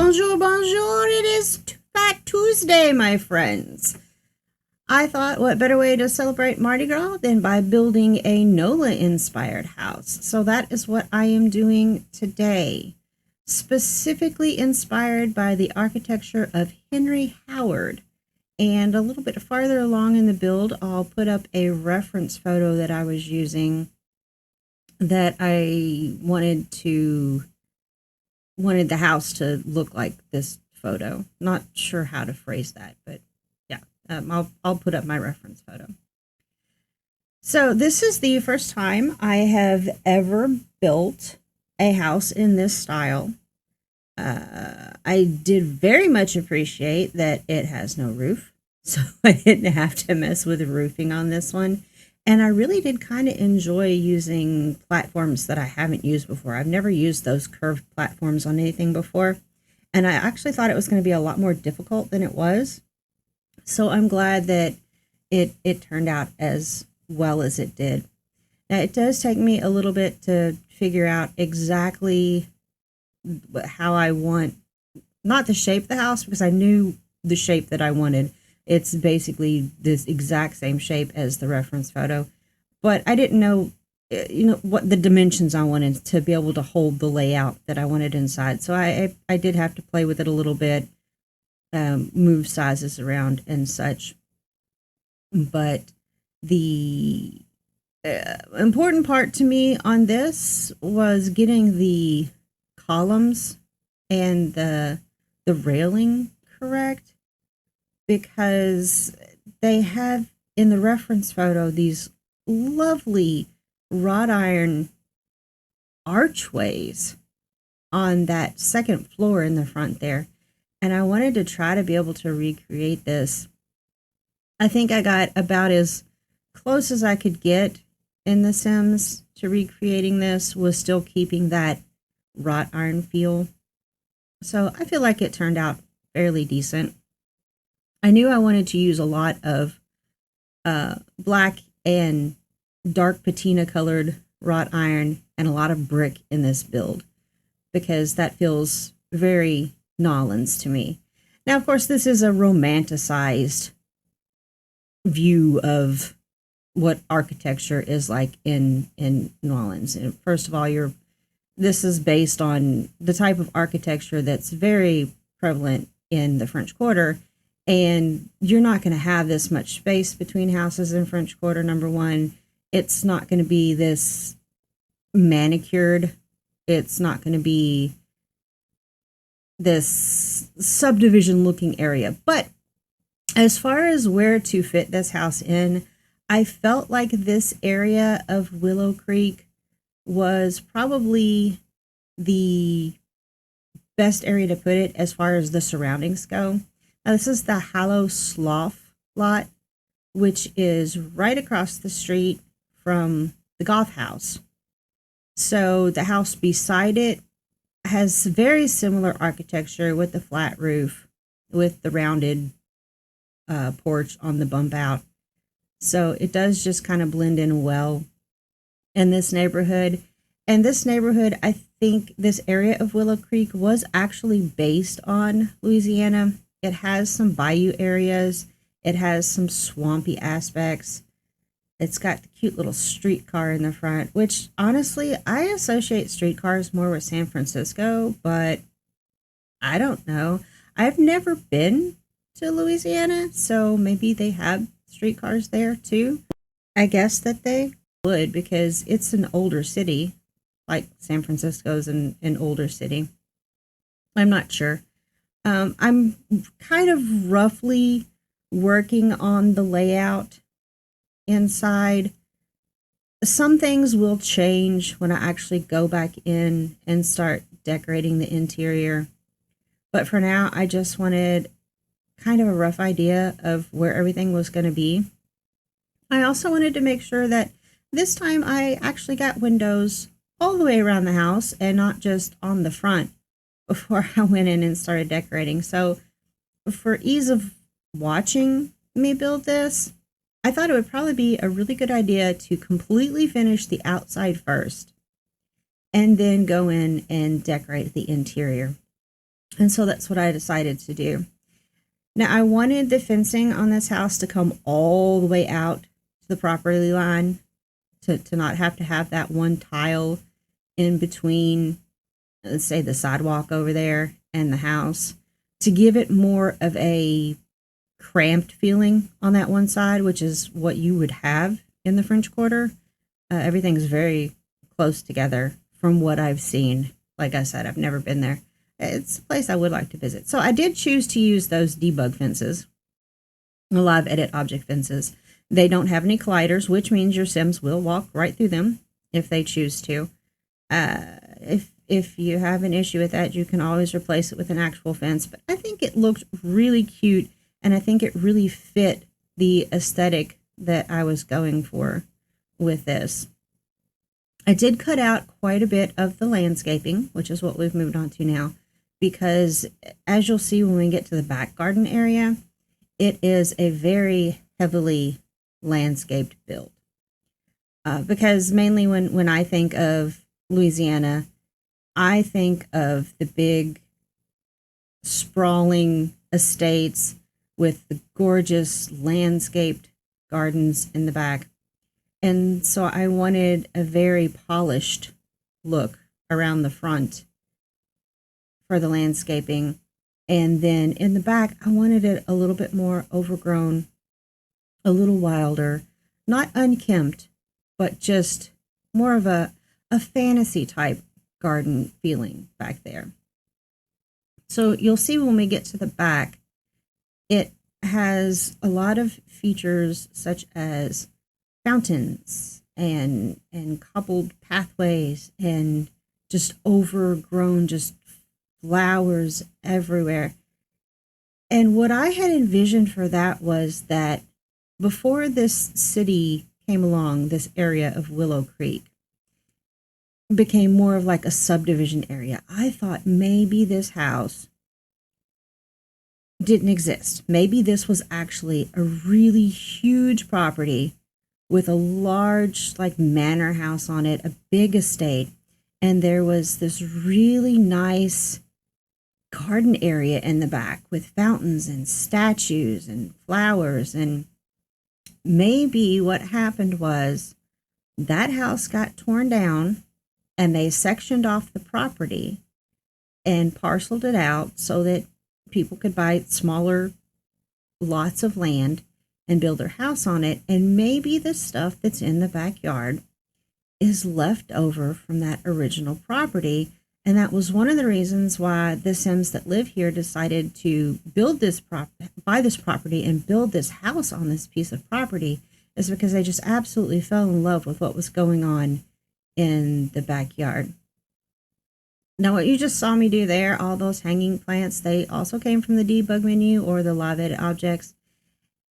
Bonjour, bonjour. It is Fat Tuesday, my friends. I thought, what better way to celebrate Mardi Gras than by building a NOLA-inspired house. So that is what I am doing today. Specifically inspired by the architecture of Henry Howard. And a little bit farther along in the build, I'll put up a reference photo that I was using that I wanted the house to look like this photo. Not sure how to phrase that, but yeah, I'll put up my reference photo. So this is the first time I have ever built a house in this style. I did very much appreciate that it has no roof, so I didn't have to mess with roofing on this one. And I really did kind of enjoy using platforms that I haven't used before. I've never used those curved platforms on anything before. And I actually thought it was going to be a lot more difficult than it was. So I'm glad that it turned out as well as it did. Now, it does take me a little bit to figure out exactly how I want, not the shape of the house, because I knew the shape that I wanted. It's basically this exact same shape as the reference photo, but I didn't know, what the dimensions I wanted to be able to hold the layout that I wanted inside. So I did have to play with it a little bit, move sizes around and such. But the important part to me on this was getting the columns and the railing correct, because they have in the reference photo these lovely wrought iron archways on that second floor in the front there. And I wanted to try to be able to recreate this. I think I got about as close as I could get in The Sims to recreating this, was still keeping that wrought iron feel. So I feel like it turned out fairly decent. I knew I wanted to use a lot of black and dark patina colored wrought iron and a lot of brick in this build, because that feels very Simoleans to me. Now, of course, this is a romanticized view of what architecture is like in Simoleans. And first of all, this is based on the type of architecture that's very prevalent in the French Quarter. And you're not going to have this much space between houses in French Quarter, number one. It's not going to be this manicured. It's not going to be this subdivision looking area. But as far as where to fit this house in, I felt like this area of Willow Creek was probably the best area to put it as far as the surroundings go. Now, this is the Hallow Slough lot, which is right across the street from the Goth house. So the house beside it has very similar architecture with the flat roof, with the rounded porch on the bump out. So it does just kind of blend in well in this neighborhood. And this neighborhood, I think this area of Willow Creek was actually based on Louisiana. It has some bayou areas. It has some swampy aspects. It's got the cute little streetcar in the front, which honestly, I associate streetcars more with San Francisco, but I don't know. I've never been to Louisiana, so maybe they have streetcars there too. I guess that they would, because it's an older city, like San Francisco's an older city. I'm not sure. I'm kind of roughly working on the layout inside. Some things will change when I actually go back in and start decorating the interior. But for now, I just wanted kind of a rough idea of where everything was going to be. I also wanted to make sure that this time I actually got windows all the way around the house and not just on the front before I went in and started decorating. So for ease of watching me build this, I thought it would probably be a really good idea to completely finish the outside first and then go in and decorate the interior. And so that's what I decided to do. Now, I wanted the fencing on this house to come all the way out to the property line, to not have to have that one tile in between, let's say, the sidewalk over there and the house, to give it more of a cramped feeling on that one side, which is what you would have in the French Quarter. Everything's very close together from what I've seen. Like I said, I've never been there. It's a place I would like to visit. So I did choose to use those debug fences, the live edit object fences. They don't have any colliders, which means your Sims will walk right through them if they choose to. If you have an issue with that, you can always replace it with an actual fence. But I think it looked really cute, and I think it really fit the aesthetic that I was going for with this. I did cut out quite a bit of the landscaping, which is what we've moved on to now, because as you'll see when we get to the back garden area, it is a very heavily landscaped build. Because mainly when I think of Louisiana, I think of the big sprawling estates with the gorgeous landscaped gardens in the back. And so I wanted a very polished look around the front for the landscaping. And then in the back, I wanted it a little bit more overgrown, a little wilder, not unkempt, but just more of a fantasy type garden feeling back there. So you'll see when we get to the back, it has a lot of features such as fountains and cobbled pathways and just overgrown, just flowers everywhere. And what I had envisioned for that was that before this city came along, this area of Willow Creek became more of like a subdivision area. I thought maybe this house didn't exist. Maybe this was actually a really huge property with a large like manor house on it, a big estate, and there was this really nice garden area in the back with fountains and statues and flowers. And maybe what happened was that house got torn down and they sectioned off the property and parceled it out so that people could buy smaller lots of land and build their house on it. And maybe the stuff that's in the backyard is left over from that original property. And that was one of the reasons why the Sims that live here decided to buy this property and build this house on this piece of property, is because they just absolutely fell in love with what was going on in the backyard. Now, what you just saw me do there, all those hanging plants, they also came from the debug menu or the live edit objects.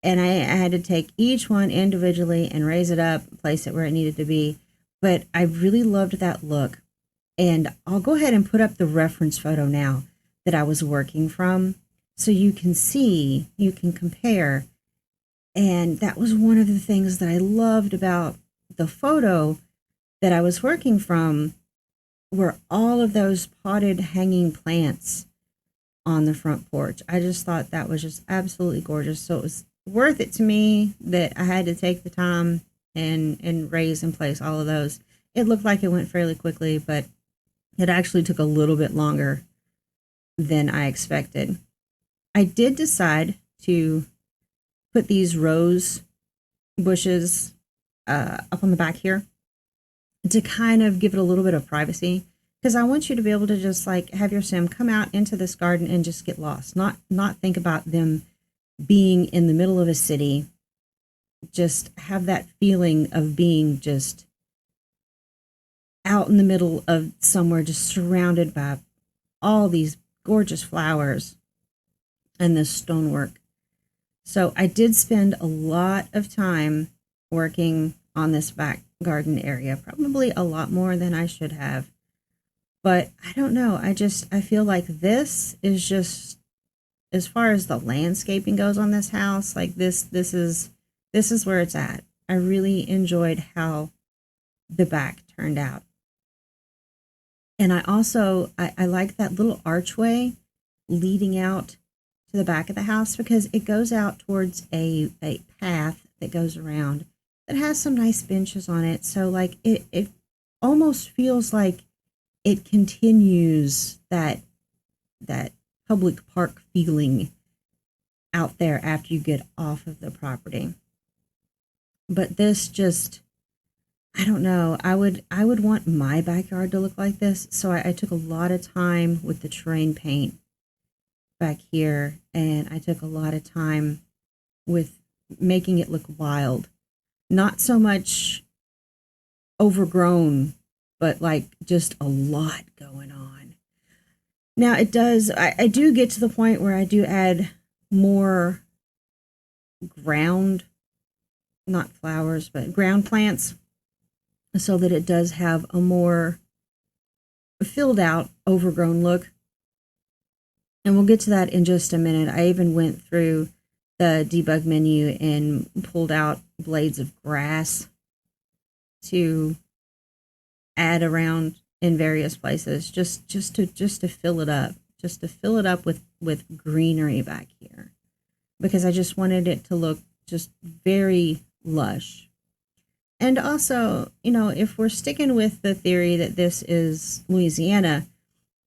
And I had to take each one individually and raise it up, place it where it needed to be. But I really loved that look. And I'll go ahead and put up the reference photo now that I was working from, so you can see, you can compare. And that was one of the things that I loved about the photo that I was working from, were all of those potted hanging plants on the front porch. I just thought that was just absolutely gorgeous. So it was worth it to me that I had to take the time and raise and place all of those. It looked like it went fairly quickly, but it actually took a little bit longer than I expected. I did decide to put these rose bushes up on the back here to kind of give it a little bit of privacy, because I want you to be able to just like have your Sim come out into this garden and just get lost, not think about them being in the middle of a city. Just have that feeling of being just out in the middle of somewhere, just surrounded by all these gorgeous flowers and this stonework. So I did spend a lot of time working on this back garden area, probably a lot more than I should have. But I don't know, I feel like this is just, as far as the landscaping goes on this house, like this is where it's at. I really enjoyed how the back turned out. And I also, I like that little archway leading out to the back of the house because it goes out towards a path that goes around that has some nice benches on it. So like it almost feels like it continues that public park feeling out there after you get off of the property. But this just, I don't know. I would want my backyard to look like this. So I took a lot of time with the terrain paint back here, and I took a lot of time with making it look wild. Not so much overgrown, but like just a lot going on. Now it does, I do get to the point where I do add more ground, not flowers, but ground plants, so that it does have a more filled out, overgrown look. And we'll get to that in just a minute. I even went through the debug menu and pulled out blades of grass to add around in various places, just to fill it up, with greenery back here, because I just wanted it to look just very lush. And also, if we're sticking with the theory that this is Louisiana,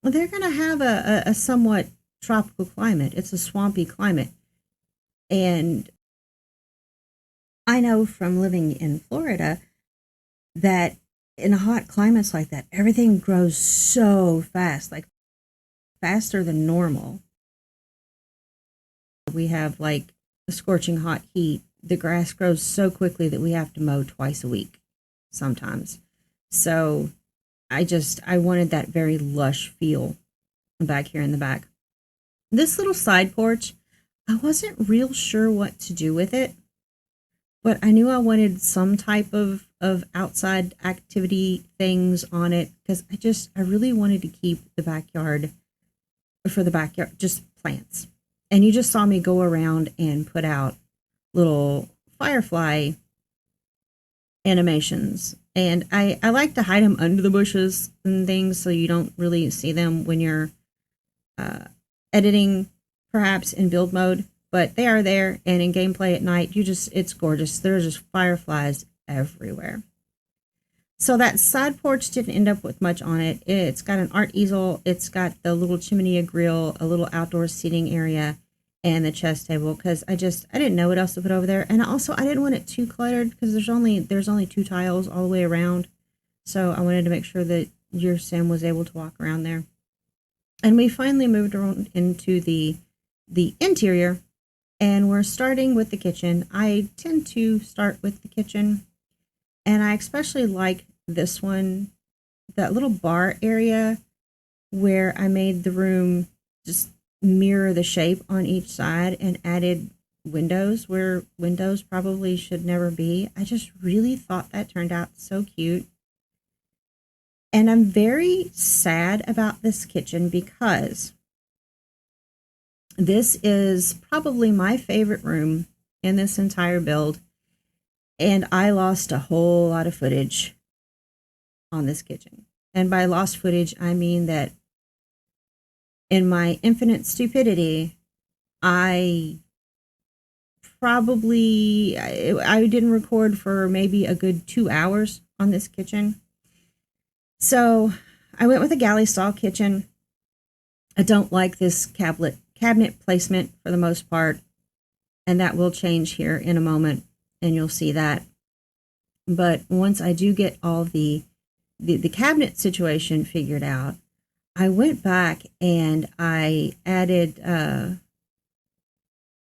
well, they're going to have a somewhat tropical climate. It's a swampy climate. And I know from living in Florida that in hot climates like that, everything grows so fast, like faster than normal. We have like the scorching hot heat. The grass grows so quickly that we have to mow twice a week sometimes. So I wanted that very lush feel back here in the back. This little side porch, I wasn't real sure what to do with it, but I knew I wanted some type of outside activity things on it, because I really wanted to keep the backyard just plants. And you just saw me go around and put out little firefly animations. And I like to hide them under the bushes and things so you don't really see them when you're editing, perhaps in build mode. But they are there, and in gameplay at night, it's gorgeous. There's just fireflies everywhere. So that side porch didn't end up with much on it. It's got an art easel. It's got the little chimney grill, a little outdoor seating area, and the chess table, because I didn't know what else to put over there. And also I didn't want it too cluttered, because there's only 2 tiles all the way around. So I wanted to make sure that your sim was able to walk around there. And we finally moved around into the interior, and we're starting with the kitchen. I tend to start with the kitchen, and I especially like this one, that little bar area where I made the room just mirror the shape on each side and added windows where windows probably should never be. I just really thought that turned out so cute. And I'm very sad about this kitchen because this is probably my favorite room in this entire build, and I lost a whole lot of footage on this kitchen. And by lost footage, I mean that in my infinite stupidity, I didn't record for maybe a good 2 hours on this kitchen. So I went with a galley style kitchen. I don't like this cabinet placement for the most part, and that will change here in a moment, and you'll see that. But once I do get all the cabinet situation figured out, I went back and I added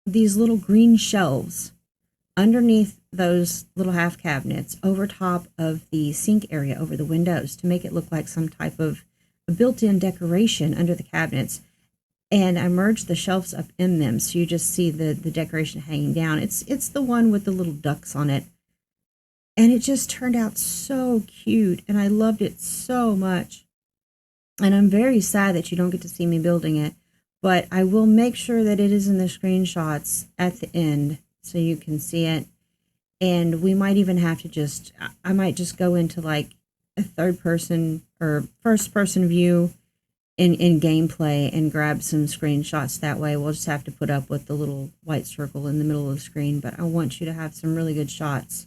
these little green shelves underneath those little half cabinets over top of the sink area over the windows to make it look like some type of a built-in decoration under the cabinets. And I merged the shelves up in them, so you just see the decoration hanging down. It's the one with the little ducks on it. And it just turned out so cute, and I loved it so much. And I'm very sad that you don't get to see me building it, but I will make sure that it is in the screenshots at the end so you can see it. And we might even have to I might just go into like a third person or first person view in gameplay and grab some screenshots that way. We'll just have to put up with the little white circle in the middle of the screen, but I want you to have some really good shots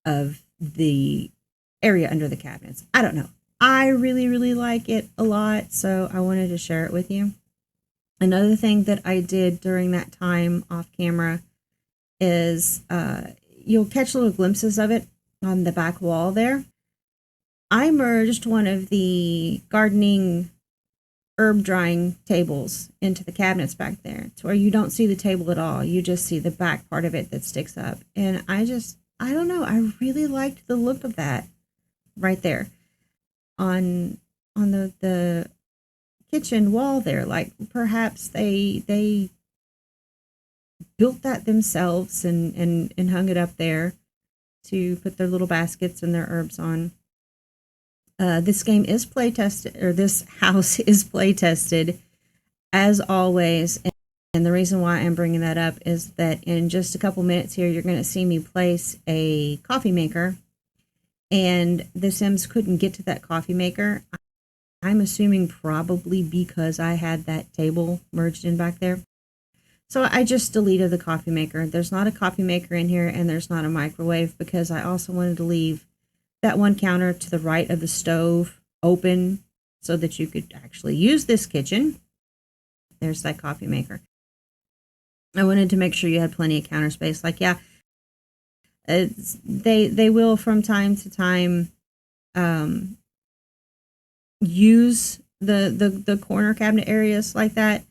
of the area under the cabinets. I don't know. I really, really like it a lot, so I wanted to share it with you. Another thing that I did during that time off camera is you'll catch little glimpses of it on the back wall there. I merged one of the gardening herb drying tables into the cabinets back there to where you don't see the table at all. You just see the back part of it that sticks up. And I don't know, I really liked the look of that right there on the kitchen wall there. Like perhaps they built that themselves and hung it up there to put their little baskets and their herbs on. This game is play tested, or this house is play tested as always. And the reason why I'm bringing that up is that in just a couple minutes here, you're going to see me place a coffee maker, and the Sims couldn't get to that coffee maker. I'm assuming probably because I had that table merged in back there. So I just deleted the coffee maker. There's not a coffee maker in here, and there's not a microwave, because I also wanted to leave that one counter to the right of the stove open so that you could actually use this kitchen. There's that coffee maker. I wanted to make sure you had plenty of counter space. Like, yeah, they will from time to time use the corner cabinet areas like that,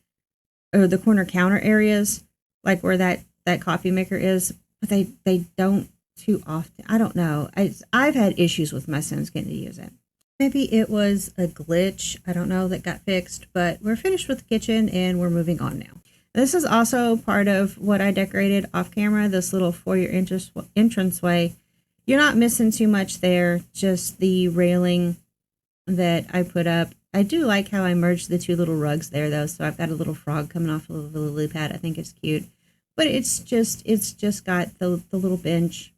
or the corner counter areas, like where that coffee maker is, but they don't too often. I don't know. I've had issues with my Sims getting to use it. Maybe it was a glitch, I don't know, that got fixed, but we're finished with the kitchen and we're moving on now. This is also part of what I decorated off camera, this little foyer entranceway. You're not missing too much there, just the railing that I put up. I do like how I merged the two little rugs there, though, so I've got a little frog coming off of the lily pad. I think it's cute. But it's just got the little bench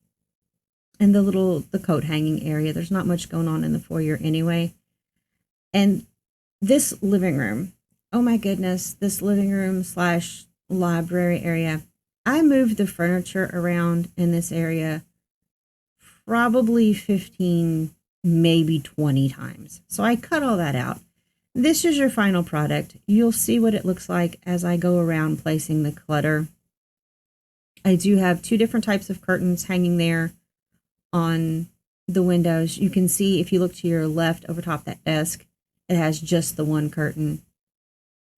and the coat hanging area. There's not much going on in the foyer anyway. And this living room, oh my goodness, this living room / library area. I moved the furniture around in this area probably 15, maybe 20 times. So I cut all that out. This is your final product. You'll see what it looks like as I go around placing the clutter. I do have 2 different types of curtains hanging there on the windows. You can see if you look to your left over top that desk, it has just the one curtain.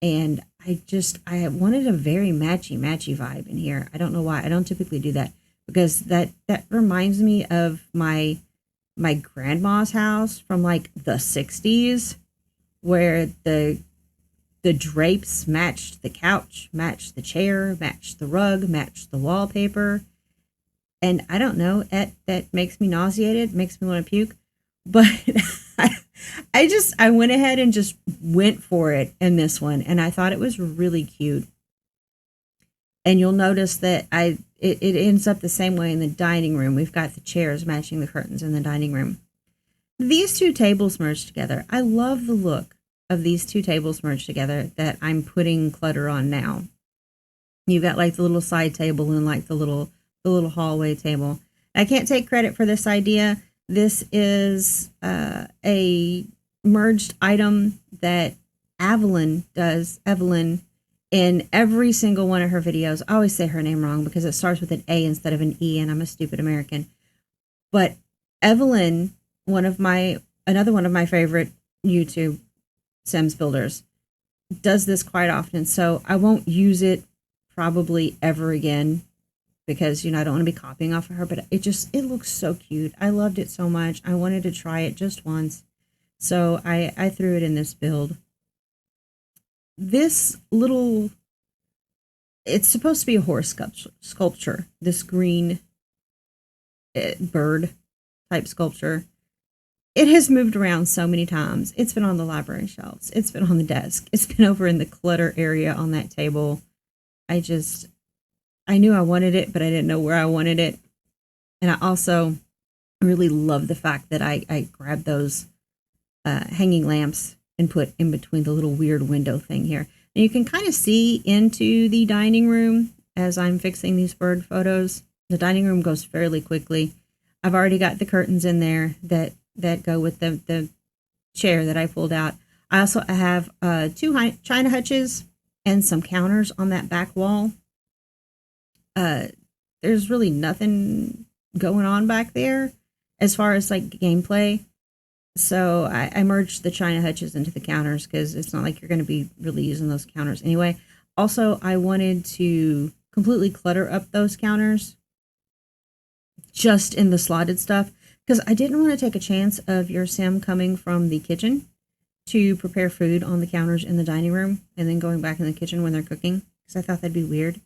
And I wanted a very matchy vibe in here. I don't know why. I don't typically do that, because that reminds me of my grandma's house from like the 60s, where the drapes matched the couch, matched the chair, matched the rug, matched the wallpaper. And I don't know, that makes me nauseated, makes me want to puke. But I went ahead and just went for it in this one, and I thought it was really cute. And you'll notice that it ends up the same way in the dining room. We've got the chairs matching the curtains in the dining room. These 2 tables merged together. I love the look of these 2 tables merged together that I'm putting clutter on now. You've got like the little side table and like the little hallway table. I can't take credit for this idea. This is a merged item that Evelyn does. Evelyn, in every single one of her videos, I always say her name wrong because it starts with an A instead of an E, and I'm a stupid American. But Evelyn, another one of my favorite YouTube Sims builders, does this quite often. So I won't use it probably ever again, because, I don't want to be copying off of her, but it looks so cute. I loved it so much. I wanted to try it just once. So I threw it in this build. This it's supposed to be a horse sculpture, this green bird type sculpture. It has moved around so many times. It's been on the library shelves. It's been on the desk. It's been over in the clutter area on that table. I knew I wanted it, but I didn't know where I wanted it. And I also really love the fact that I grabbed those hanging lamps and put in between the little weird window thing here. And you can kind of see into the dining room as I'm fixing these bird photos. The dining room goes fairly quickly. I've already got the curtains in there that go with the chair that I pulled out. I also have two china hutches and some counters on that back wall. There's really nothing going on back there as far as like gameplay. So I merged the china hutches into the counters because it's not like you're going to be really using those counters anyway. Also, I wanted to completely clutter up those counters just in the slotted stuff because I didn't want to take a chance of your sim coming from the kitchen to prepare food on the counters in the dining room and then going back in the kitchen when they're cooking because I thought that'd be weird.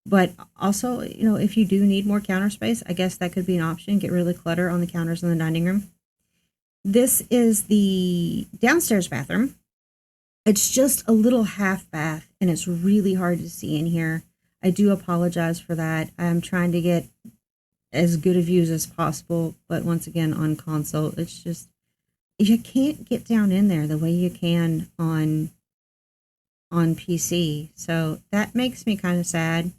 But also, you know, if you do need more counter space, I guess that could be an option. Get rid of the clutter on the counters in the dining room. This is the downstairs bathroom. It's just a little half bath and it's really hard to see in here. I do apologize for that. I'm trying to get as good a views as possible, but once again on console, it's just, you can't get down in there the way you can on PC. So that makes me kind of sad.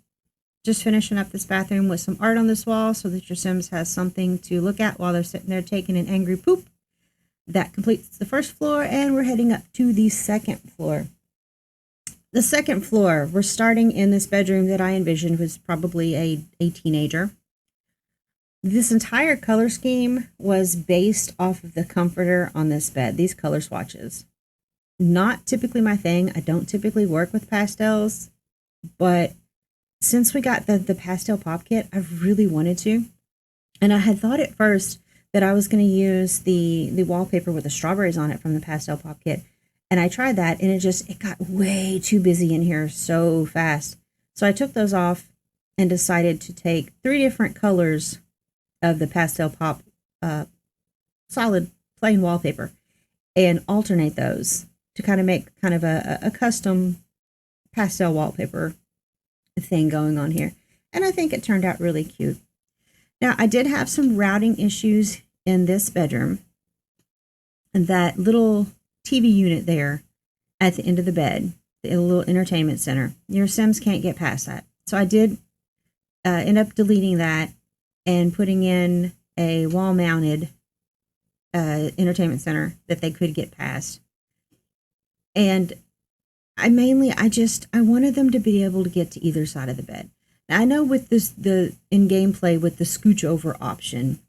Just finishing up this bathroom with some art on this wall so that your Sims has something to look at while they're sitting there taking an angry poop. That completes the first floor, and we're heading up to the second floor. The second floor, we're starting in this bedroom that I envisioned was probably a teenager. This entire color scheme was based off of the comforter on this bed, these color swatches. Not typically my thing. I don't typically work with pastels, but since we got the pastel pop kit, I really wanted to. And I had thought at first that I was going to use the wallpaper with the strawberries on it from the pastel pop kit. And I tried that and it got way too busy in here so fast. So I took those off and decided to take 3 different colors of the pastel pop solid plain wallpaper and alternate those to kind of make kind of a custom pastel wallpaper thing going on here. And I think it turned out really cute. Now, I did have some routing issues in this bedroom. And that little TV unit there at the end of the bed, the little entertainment center, your Sims can't get past that. So I did end up deleting that and putting in a wall-mounted entertainment center that they could get past. And I wanted them to be able to get to either side of the bed. Now, I know with in gameplay with the scooch over option,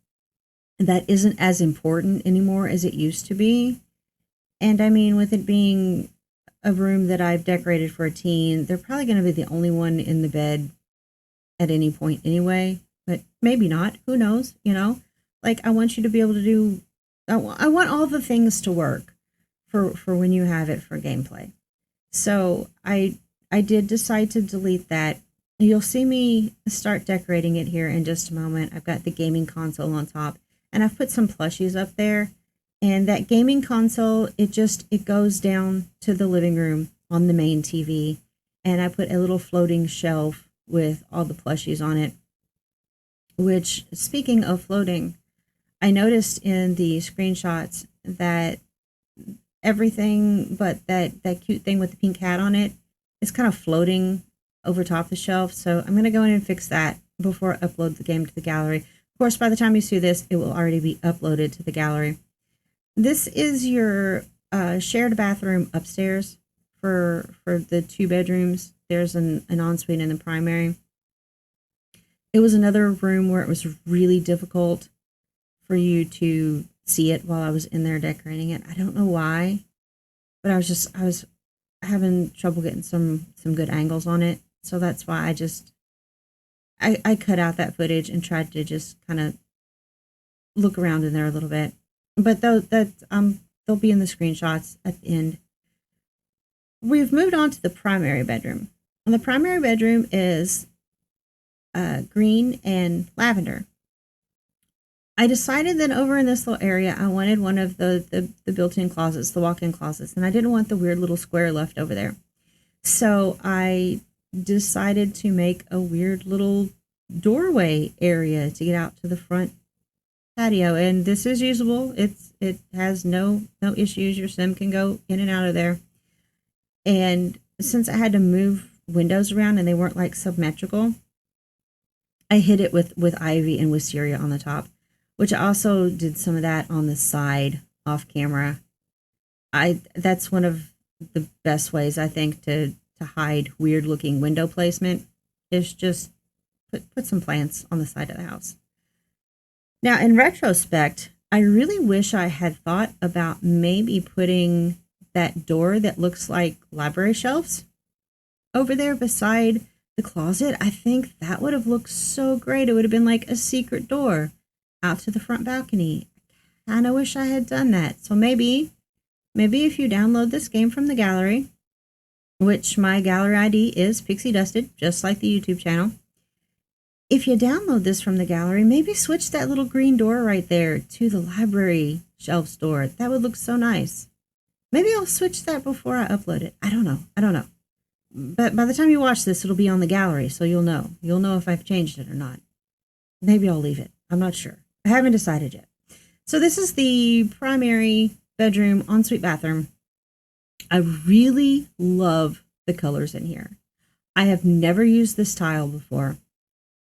that isn't as important anymore as it used to be. And I mean, with it being a room that I've decorated for a teen, they're probably going to be the only one in the bed at any point anyway, but maybe not. Who knows? You know, like I want you to be able to do, I want all the things to work for when you have it for gameplay. So I did decide to delete that. You'll see me start decorating it here in just a moment. I've got the gaming console on top and I've put some plushies up there. And that gaming console, it goes down to the living room on the main TV. And I put a little floating shelf with all the plushies on it. Which, speaking of floating, I noticed in the screenshots that everything but that cute thing with the pink hat on it is kind of floating over top the shelf. So I'm going to go in and fix that before I upload the game to the gallery. Of course, by the time you see this, it will already be uploaded to the gallery. This is your shared bathroom upstairs for the 2 bedrooms. There's an ensuite in the primary. It was another room where it was really difficult for you to see it while I was in there decorating it. I don't know why, but I was having trouble getting some good angles on it. So that's why I cut out that footage and tried to just kind of look around in there a little bit. But they'll be in the screenshots at the end. We've moved on to the primary bedroom. And the primary bedroom is green and lavender. I decided that over in this little area, I wanted one of the built-in closets, the walk-in closets, and I didn't want the weird little square left over there. So I decided to make a weird little doorway area to get out to the front patio, and this is usable. It has no issues. Your sim can go in and out of there. And since I had to move windows around and they weren't like symmetrical, I hid it with ivy and wisteria on the top, which I also did some of that on the side off camera. That's one of the best ways, I think, to hide weird looking window placement, is just put some plants on the side of the house. Now, in retrospect, I really wish I had thought about maybe putting that door that looks like library shelves over there beside the closet. I think that would have looked so great. It would have been like a secret door out to the front balcony. I kind of wish I had done that. So maybe if you download this game from the gallery, which my gallery ID is pyxiedusted, just like the YouTube channel. If you download this from the gallery, maybe switch that little green door right there to the library shelves door. That would look so nice. Maybe I'll switch that before I upload it. I don't know. But by the time you watch this, it'll be on the gallery, so you'll know. You'll know if I've changed it or not. Maybe I'll leave it. I'm not sure. I haven't decided yet. So this is the primary bedroom, ensuite bathroom. I really love the colors in here. I have never used this tile before,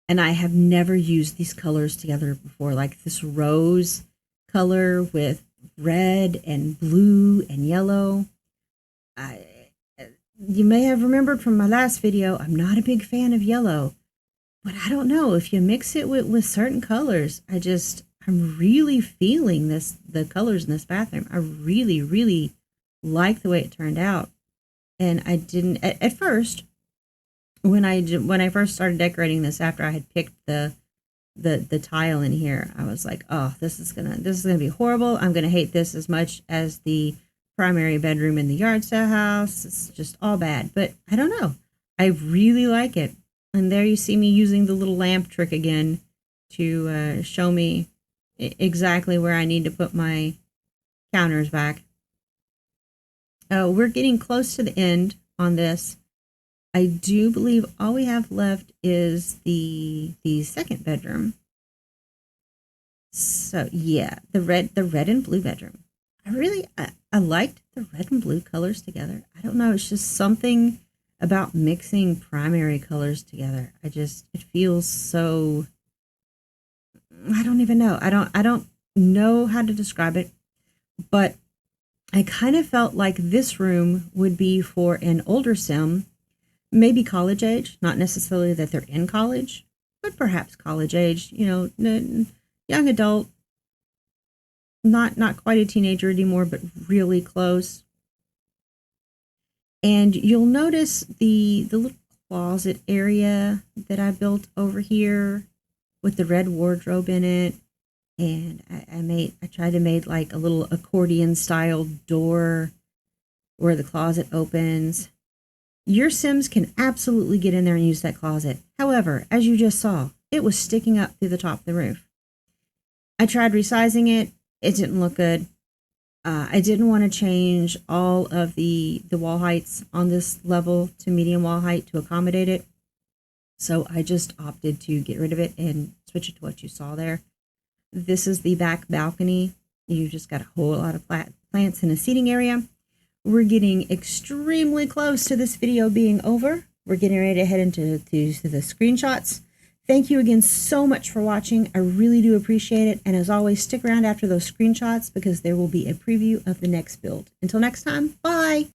and I have never used these colors together before, like this rose color with red and blue and yellow. You may have remembered from my last video, I'm not a big fan of yellow, but I don't know, if you mix it with certain colors, I'm really feeling the colors in this bathroom. I really, really like the way it turned out. And I didn't at first, when I first started decorating this, after I had picked the tile in here, I was like, oh, this is gonna be horrible. I'm gonna hate this as much as the primary bedroom in the yard sale house. It's just all bad. But I don't know, I really like it. And there you see me using the little lamp trick again to show me exactly where I need to put my counters back. We're getting close to the end on this. I do believe all we have left is the second bedroom. So yeah, the red and blue bedroom. I liked the red and blue colors together. I don't know, it's just something about mixing primary colors together. It feels so, I don't even know. I don't know how to describe it, but I kind of felt like this room would be for an older sim, maybe college age, not necessarily that they're in college, but perhaps college age, young adult, not quite a teenager anymore, but really close. And you'll notice the little closet area that I built over here with the red wardrobe in it. And I tried to make like a little accordion style door where the closet opens. Your Sims can absolutely get in there and use that closet. However, as you just saw, it was sticking up through the top of the roof. I tried resizing it. It didn't look good. I didn't want to change all of the wall heights on this level to medium wall height to accommodate it. So I just opted to get rid of it and switch it to what you saw there. This is the back balcony. You just got a whole lot of plants in a seating area. We're getting extremely close to this video being over. We're getting ready to head into the screenshots. Thank you again so much for watching. I really do appreciate it. And as always, stick around after those screenshots because there will be a preview of the next build. Until next time, bye.